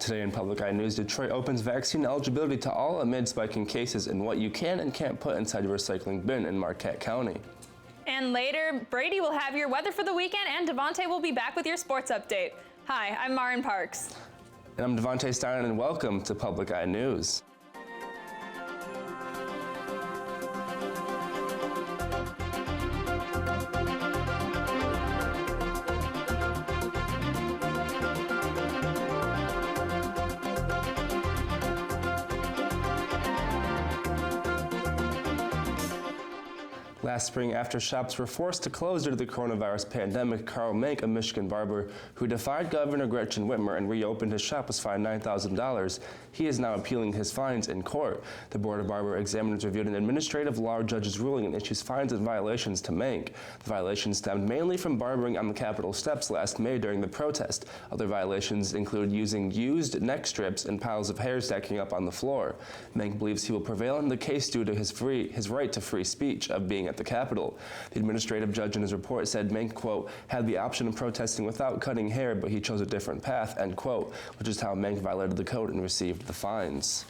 Today in Public Eye News, Detroit opens vaccine eligibility to all amid spiking cases in what you can and can't put inside your recycling bin in Marquette County. And later, Brady will have your weather for the weekend, and Devontae will be back with your sports update. Hi, I'm Marin Parks. And I'm Devontae Stein, and welcome to Public Eye News. Last spring, after shops were forced to close due to the coronavirus pandemic, Carl Mank, a Michigan barber who defied Governor Gretchen Whitmer and reopened his shop, was fined $9,000. He is now appealing his fines in court. The Board of Barber Examiners reviewed an administrative law judge's ruling and issues fines and violations to Mank. The violations stemmed mainly from barbering on the Capitol steps last May during the protest. Other violations include using used neck strips and piles of hair stacking up on the floor. Mank believes he will prevail in the case due to his right to free speech of being at the Capitol. The administrative judge in his report said Mank, quote, had the option of protesting without cutting hair, but he chose a different path, end quote, which is how Mank violated the code and received the fines.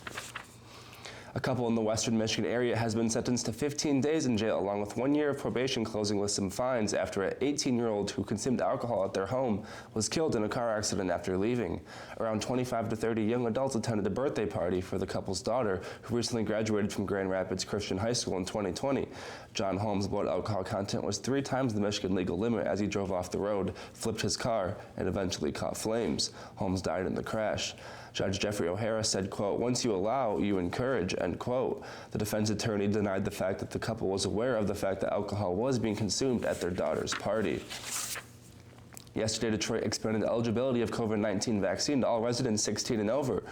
A couple in the western Michigan area has been sentenced to 15 days in jail along with 1 year of probation, closing with some fines after an 18-year-old who consumed alcohol at their home was killed in a car accident after leaving. Around 25 to 30 young adults attended a birthday party for the couple's daughter, who recently graduated from Grand Rapids Christian High School in 2020. John Holmes' blood alcohol content was 3 times the Michigan legal limit as he drove off the road, flipped his car, and eventually caught flames. Holmes died in the crash. Judge Jeffrey O'Hara said, quote, once you allow, you encourage, end quote. The defense attorney denied the fact that the couple was aware of the fact that alcohol was being consumed at their daughter's party. Yesterday, Detroit expanded eligibility of COVID-19 vaccine to all residents 16 and over.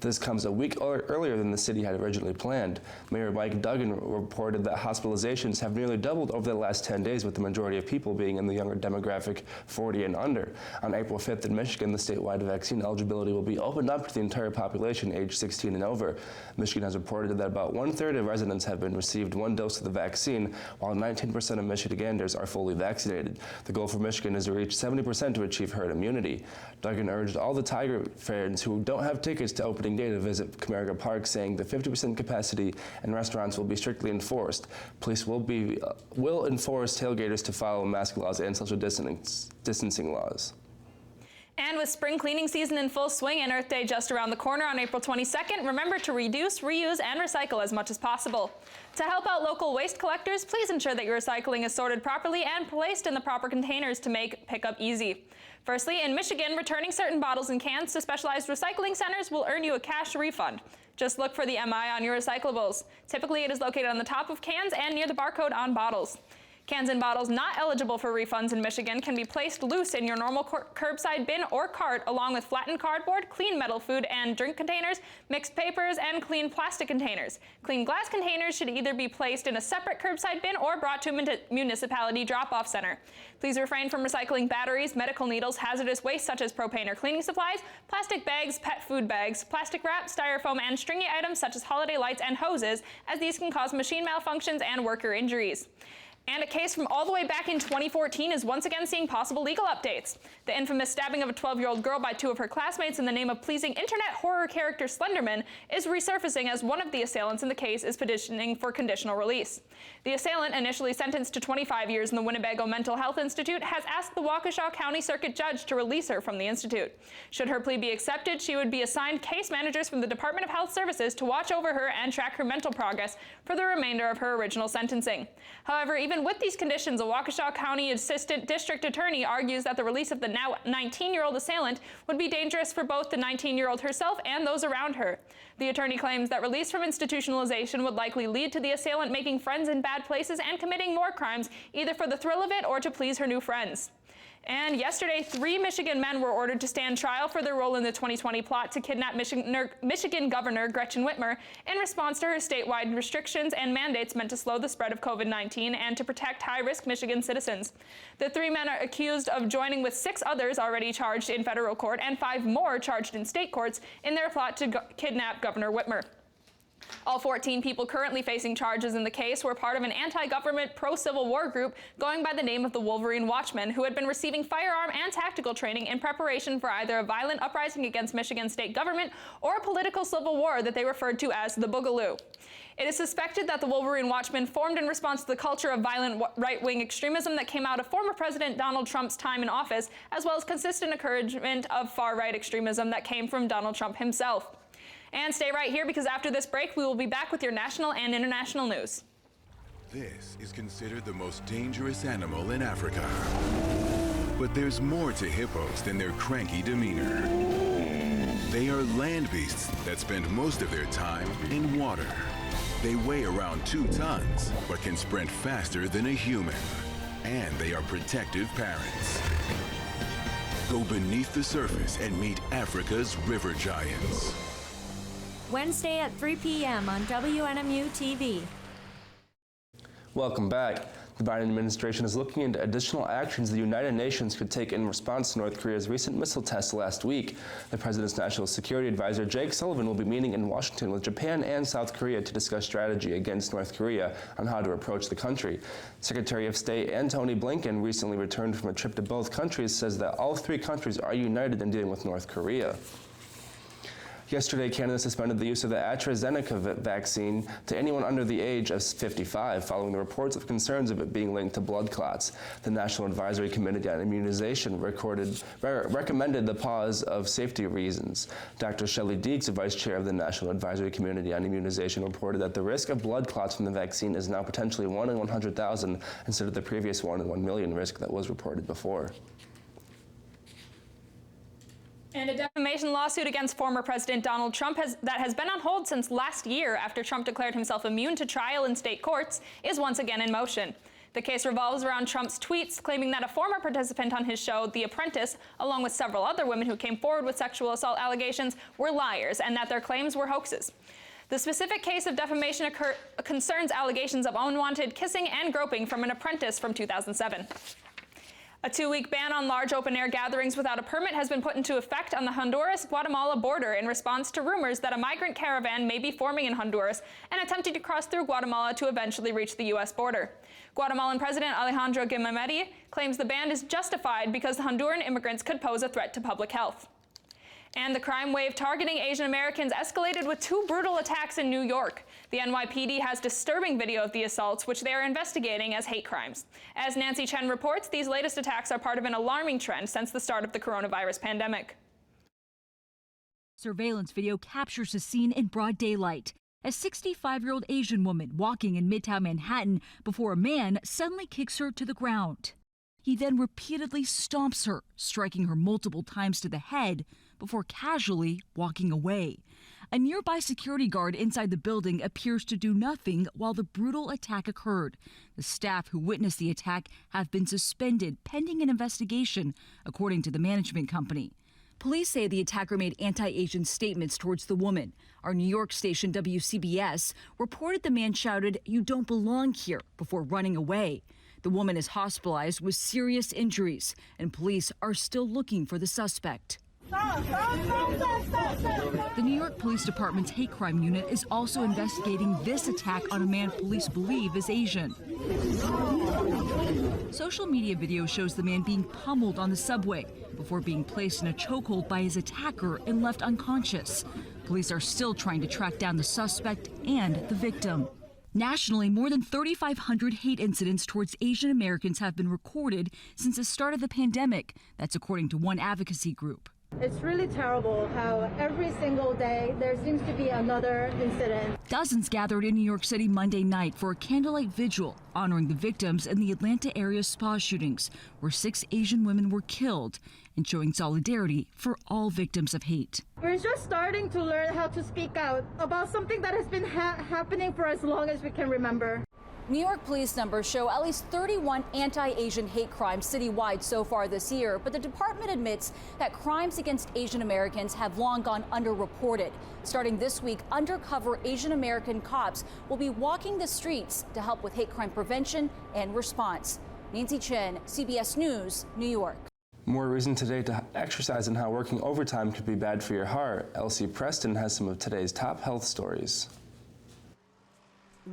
This comes a week earlier than the city had originally planned. Mayor Mike Duggan reported that hospitalizations have nearly doubled over the last 10 days, with the majority of people being in the younger demographic 40 and under. On April 5th in Michigan, the statewide vaccine eligibility will be opened up to the entire population aged 16 and over. Michigan has reported that about 1/3 of residents have received 1 dose of the vaccine, while 19% of Michiganders are fully vaccinated. The goal for Michigan is to reach 70% to achieve herd immunity. Duggan urged all the Tiger fans who don't have tickets to opening day to visit Comerica Park, saying the 50% capacity and restaurants will be strictly enforced. Police will enforce tailgaters to follow mask laws and social distancing laws. And with spring cleaning season in full swing and Earth Day just around the corner on April 22nd, remember to reduce, reuse, and recycle as much as possible. To help out local waste collectors, please ensure that your recycling is sorted properly and placed in the proper containers to make pickup easy. Firstly, in Michigan, returning certain bottles and cans to specialized recycling centers will earn you a cash refund. Just look for the MI on your recyclables. Typically, it is located on the top of cans and near the barcode on bottles. Cans and bottles not eligible for refunds in Michigan can be placed loose in your normal curbside bin or cart, along with flattened cardboard, clean metal food and drink containers, mixed papers, and clean plastic containers. Clean glass containers should either be placed in a separate curbside bin or brought to a municipality drop-off center. Please refrain from recycling batteries, medical needles, hazardous waste such as propane or cleaning supplies, plastic bags, pet food bags, plastic wrap, styrofoam, and stringy items such as holiday lights and hoses, as these can cause machine malfunctions and worker injuries. And a case from all the way back in 2014 is once again seeing possible legal updates. The infamous stabbing of a 12-year-old girl by 2 of her classmates in the name of pleasing internet horror character Slenderman is resurfacing as one of the assailants in the case is petitioning for conditional release. The assailant, initially sentenced to 25 years in the Winnebago Mental Health Institute, has asked the Waukesha County Circuit Judge to release her from the institute. Should her plea be accepted, she would be assigned case managers from the Department of Health Services to watch over her and track her mental progress for the remainder of her original sentencing. However, even with these conditions, a Waukesha County Assistant District Attorney argues that the release of the now 19-year-old assailant would be dangerous for both the 19-year-old herself and those around her. The attorney claims that release from institutionalization would likely lead to the assailant making friends in bad places and committing more crimes, either for the thrill of it or to please her new friends. And yesterday, 3 Michigan men were ordered to stand trial for their role in the 2020 plot to kidnap Michigan Governor Gretchen Whitmer in response to her statewide restrictions and mandates meant to slow the spread of COVID-19 and to protect high-risk Michigan citizens. The 3 men are accused of joining with 6 others already charged in federal court and 5 more charged in state courts in their plot to kidnap Governor Whitmer. All 14 people currently facing charges in the case were part of an anti-government pro-Civil War group going by the name of the Wolverine Watchmen, who had been receiving firearm and tactical training in preparation for either a violent uprising against Michigan state government or a political civil war that they referred to as the Boogaloo. It is suspected that the Wolverine Watchmen formed in response to the culture of violent right-wing extremism that came out of former President Donald Trump's time in office, as well as consistent encouragement of far-right extremism that came from Donald Trump himself. And stay right here, because after this break, we will be back with your national and international news. This is considered the most dangerous animal in Africa. But there's more to hippos than their cranky demeanor. They are land beasts that spend most of their time in water. They weigh around 2 tons, but can sprint faster than a human. And they are protective parents. Go beneath the surface and meet Africa's river giants. Wednesday at 3 p.m. on WNMU-TV. Welcome back. The Biden administration is looking into additional actions the United Nations could take in response to North Korea's recent missile test last week. The president's national security advisor, Jake Sullivan, will be meeting in Washington with Japan and South Korea to discuss strategy against North Korea on how to approach the country. Secretary of State Antony Blinken, recently returned from a trip to both countries, says that all 3 countries are united in dealing with North Korea. Yesterday, Canada suspended the use of the AstraZeneca vaccine to anyone under the age of 55, following the reports of concerns of it being linked to blood clots. The National Advisory Committee on Immunization recommended the pause of safety reasons. Dr. Shelley Deeks, vice chair of the National Advisory Committee on Immunization, reported that the risk of blood clots from the vaccine is now potentially 1 in 100,000 instead of the previous 1 in 1 million risk that was reported before. And a defamation lawsuit against former President Donald Trump has been on hold since last year after Trump declared himself immune to trial in state courts is once again in motion. The case revolves around Trump's tweets claiming that a former participant on his show, The Apprentice, along with several other women who came forward with sexual assault allegations, were liars and that their claims were hoaxes. The specific case of defamation concerns allegations of unwanted kissing and groping from an apprentice from 2007. A 2-week ban on large open-air gatherings without a permit has been put into effect on the Honduras-Guatemala border in response to rumors that a migrant caravan may be forming in Honduras and attempting to cross through Guatemala to eventually reach the U.S. border. Guatemalan President Alejandro Giménez claims the ban is justified because the Honduran immigrants could pose a threat to public health. And the crime wave targeting Asian Americans escalated with 2 brutal attacks in New York. The NYPD has disturbing video of the assaults, which they are investigating as hate crimes. As Nancy Chen reports, these latest attacks are part of an alarming trend since the start of the coronavirus pandemic. Surveillance video captures the scene in broad daylight. A 65-year-old Asian woman walking in Midtown Manhattan before a man suddenly kicks her to the ground. He then repeatedly stomps her, striking her multiple times to the head before casually walking away. A nearby security guard inside the building appears to do nothing while the brutal attack occurred. The staff who witnessed the attack have been suspended pending an investigation, according to the management company. Police say the attacker made anti-Asian statements towards the woman. Our New York station WCBS reported the man shouted, "You don't belong here," before running away. The woman is hospitalized with serious injuries, and police are still looking for the suspect. The New York Police Department's hate crime unit is also investigating this attack on a man police believe is Asian. Social media video shows the man being pummeled on the subway before being placed in a chokehold by his attacker and left unconscious. Police are still trying to track down the suspect and the victim. Nationally, more than 3,500 hate incidents towards Asian Americans have been recorded since the start of the pandemic. That's according to one advocacy group. It's really terrible how every single day there seems to be another incident. Dozens gathered in New York City Monday night for a candlelight vigil honoring the victims in the Atlanta area spa shootings, where 6 Asian women were killed, and showing solidarity for all victims of hate. We're just starting to learn how to speak out about something that has been happening for as long as we can remember. New York police numbers show at least 31 anti-Asian hate crimes citywide so far this year, but the department admits that crimes against Asian Americans have long gone underreported. Starting this week, undercover Asian American cops will be walking the streets to help with hate crime prevention and response. Nancy Chen, CBS News, New York. More reason today to exercise and how working overtime could be bad for your heart. Elsie Preston has some of today's top health stories.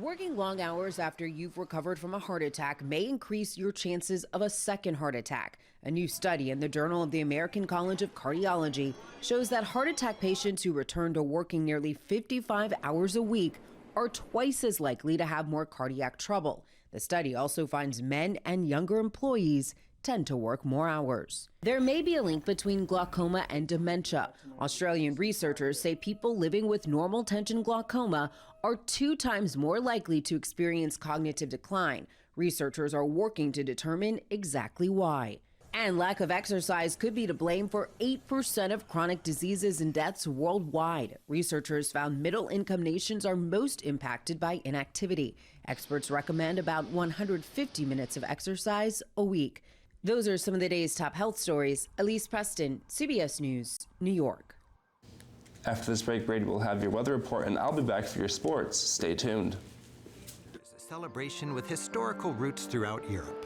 Working long hours after you've recovered from a heart attack may increase your chances of a second heart attack. A new study in the Journal of the American College of Cardiology shows that heart attack patients who return to working nearly 55 hours a week are twice as likely to have more cardiac trouble. The study also finds men and younger employees tend to work more hours. There may be a link between glaucoma and dementia. Australian researchers say people living with normal tension glaucoma are 2 times more likely to experience cognitive decline. Researchers are working to determine exactly why. And lack of exercise could be to blame for 8% of chronic diseases and deaths worldwide. Researchers found middle-income nations are most impacted by inactivity. Experts recommend about 150 minutes of exercise a week. Those are some of the day's top health stories. Elise Preston, CBS News, New York. After this break, Brady will have your weather report, and I'll be back for your sports. Stay tuned. There's a celebration with historical roots throughout Europe.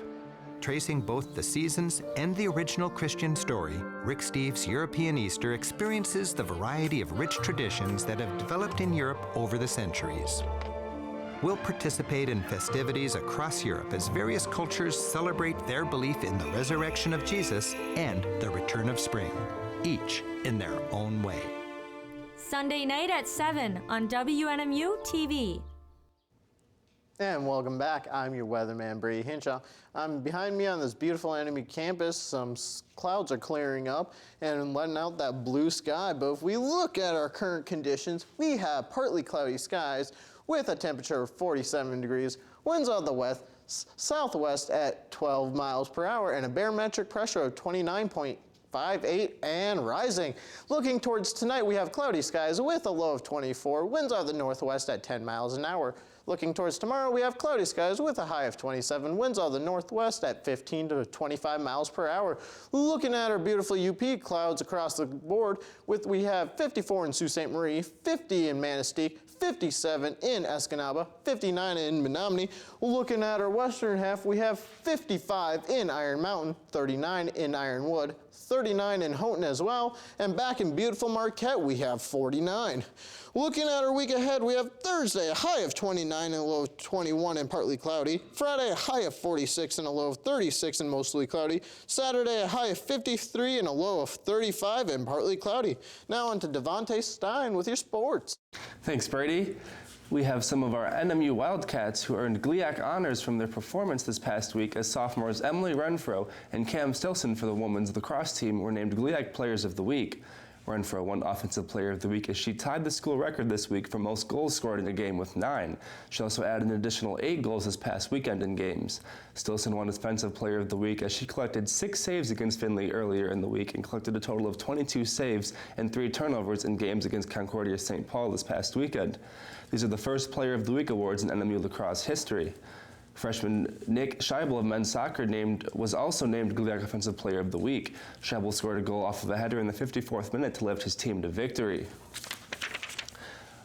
Tracing both the seasons and the original Christian story, Rick Steves' European Easter experiences the variety of rich traditions that have developed in Europe over the centuries. We'll participate in festivities across Europe as various cultures celebrate their belief in the resurrection of Jesus and the return of spring, each in their own way. Sunday night at 7 on WNMU-TV. And welcome back. I'm your weatherman, Brady Hinshaw. Behind me on this beautiful NMU campus, some clouds are clearing up and letting out that blue sky. But if we look at our current conditions, we have partly cloudy skies with a temperature of 47 degrees, winds out of the west, southwest at 12 miles per hour, and a barometric pressure of 29.58 and rising. Looking towards tonight, we have cloudy skies with a low of 24, winds out of the northwest at 10 miles an hour. Looking towards tomorrow, we have cloudy skies with a high of 27, winds out of the northwest at 15 to 25 miles per hour. Looking at our beautiful UP, clouds across the board, we have 54 in Sault Ste. Marie, 50 in Manistee, 57 in Escanaba, 59 in Menominee. Looking at our western half, we have 55 in Iron Mountain, 39 in Ironwood, 39 in Houghton as well, and back in beautiful Marquette, we have 49. Looking at our week ahead, we have Thursday, a high of 29 and a low of 21 and partly cloudy. Friday, a high of 46 and a low of 36 and mostly cloudy. Saturday, a high of 53 and a low of 35 and partly cloudy. Now on to Devontae Stein with your sports. Thanks, Brady. We have some of our NMU Wildcats who earned GLIAC honors from their performance this past week as sophomores Emily Renfro and Cam Stilson for the women's lacrosse team were named GLIAC Players of the Week. Renfro won Offensive Player of the Week as she tied the school record this week for most goals scored in a game with 9. She also added an additional 8 goals this past weekend in games. Stilson won Defensive Player of the Week as she collected 6 saves against Findlay earlier in the week and collected a total of 22 saves and 3 turnovers in games against Concordia St. Paul this past weekend. These are the first Player of the Week awards in NMU lacrosse history. Freshman Nick Scheibel of men's soccer was also named GLIAC Offensive Player of the Week. Scheibel scored a goal off of a header in the 54th minute to lift his team to victory.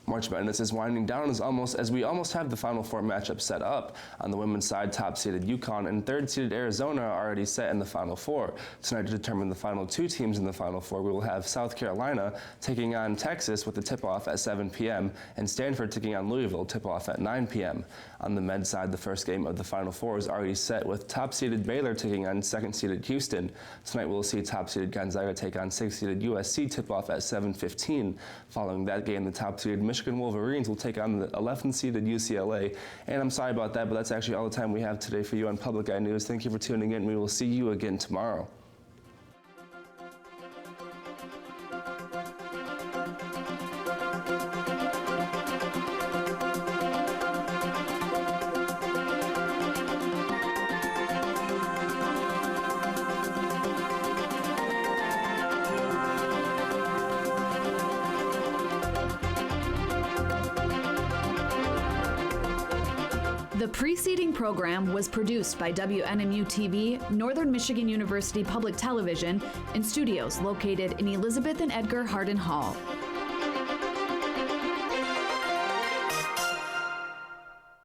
March Madness is winding down as we almost have the Final Four matchup set up. On the women's side, top-seeded UConn and third-seeded Arizona are already set in the Final Four. Tonight, to determine the final 2 teams in the Final Four, we will have South Carolina taking on Texas with the tip-off at 7 p.m. and Stanford taking on Louisville, tip-off at 9 p.m. On the men's side, the first game of the Final Four is already set with top-seeded Baylor taking on second-seeded Houston. Tonight, we'll see top-seeded Gonzaga take on 6th-seeded USC, tip-off at 7:15. Following that game, the top-seeded Michigan Wolverines will take on the 11th-seeded UCLA. And I'm sorry about that, but that's actually all the time we have today for you on Public Eye News. Thank you for tuning in. We will see you again tomorrow. The preceding program was produced by WNMU-TV, Northern Michigan University Public Television, in studios located in Elizabeth and Edgar Hardin Hall.